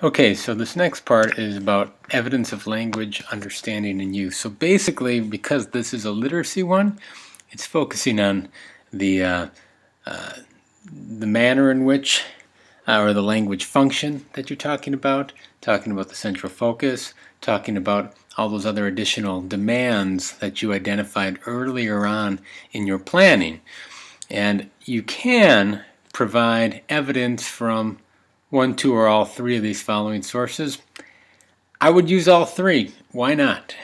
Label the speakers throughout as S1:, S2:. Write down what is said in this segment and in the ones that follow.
S1: Okay, so this next part is about evidence of language understanding and use. So basically, because this is a literacy one, it's focusing on the manner in which, or the language function that you're talking about the central focus, talking about all those other additional demands that you identified earlier on in your planning. And you can provide evidence from one, two, or all three of these following sources. I would use all three. Why not?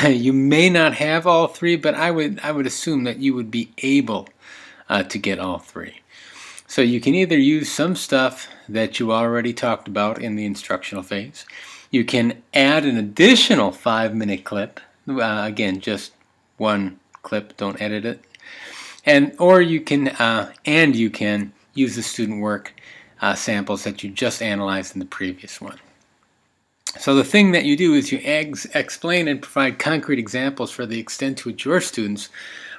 S1: You may not have all three, but I would assume that you would be able to get all three. So you can either use some stuff that you already talked about in the instructional phase. You can add an additional 5-minute clip. Again, just one clip, don't edit it. Or you can use the student work samples that you just analyzed in the previous one. So the thing that you do is you explain and provide concrete examples for the extent to which your students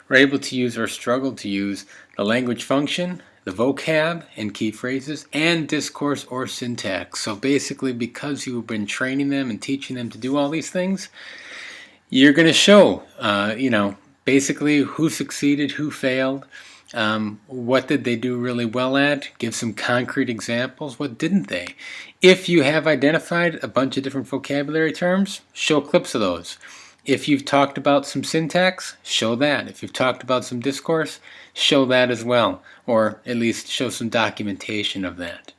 S1: are able to use or struggle to use the language function, the vocab and key phrases, and discourse or syntax. So basically, because you've been training them and teaching them to do all these things, you're going to show, basically who succeeded, who failed, what did they do really well at, give some concrete examples, what didn't they. If you have identified a bunch of different vocabulary terms, show clips of those. If you've talked about some syntax, show that. If you've talked about some discourse, show that as well, or at least show some documentation of that.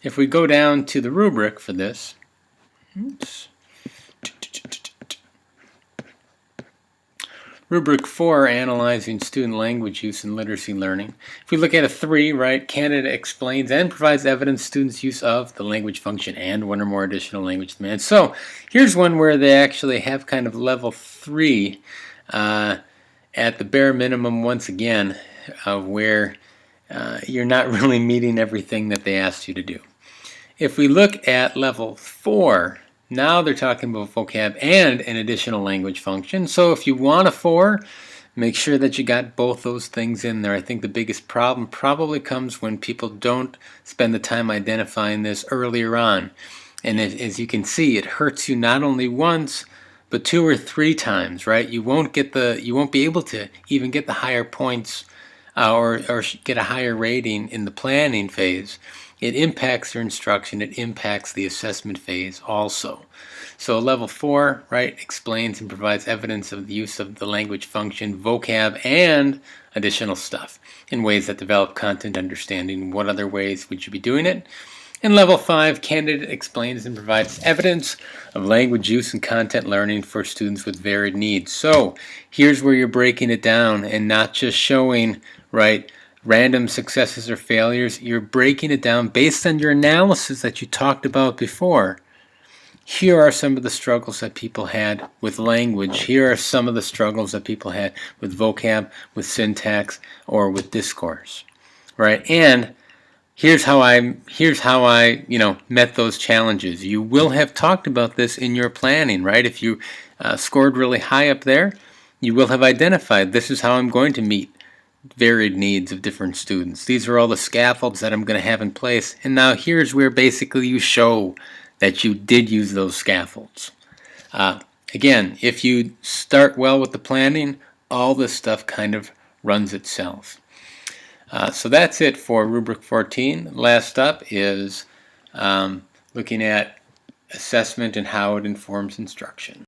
S1: If we go down to the rubric for this, Rubric 4, Analyzing Student Language Use in Literacy Learning. If we look at a 3, right, candidate explains and provides evidence students' use of the language function and one or more additional language demands. So here's one where they actually have kind of level 3 at the bare minimum once again, where you're not really meeting everything that they asked you to do. If we look at level 4, now they're talking about vocab and an additional language function. So if you want a 4, make sure that you got both those things in there. I think the biggest problem probably comes when people don't spend the time identifying this earlier on. And as you can see, it hurts you not only once, but 2 or 3 times, right? You won't be able to even get the higher points or get a higher rating in the planning phase. It impacts your instruction. It impacts the assessment phase also. So level 4, right, explains and provides evidence of the use of the language function, vocab, and additional stuff in ways that develop content understanding. What other ways would you be doing it? And level 5, candidate explains and provides evidence of language use and content learning for students with varied needs. So here's where you're breaking it down and not just showing, right, random successes or failures. You're breaking it down based on your analysis that you talked about before. Here are some of the struggles that people had with language. Here are some of the struggles that people had with vocab, with syntax, or with discourse, right? And here's how I met those challenges. You will have talked about this in your planning, right? If you scored really high up there, you will have identified this is how I'm going to meet varied needs of different students. These are all the scaffolds that I'm going to have in place. And now here's where basically you show that you did use those scaffolds. Again, if you start well with the planning, all this stuff kind of runs itself. So that's it for Rubric 14. Last up is looking at assessment and how it informs instruction.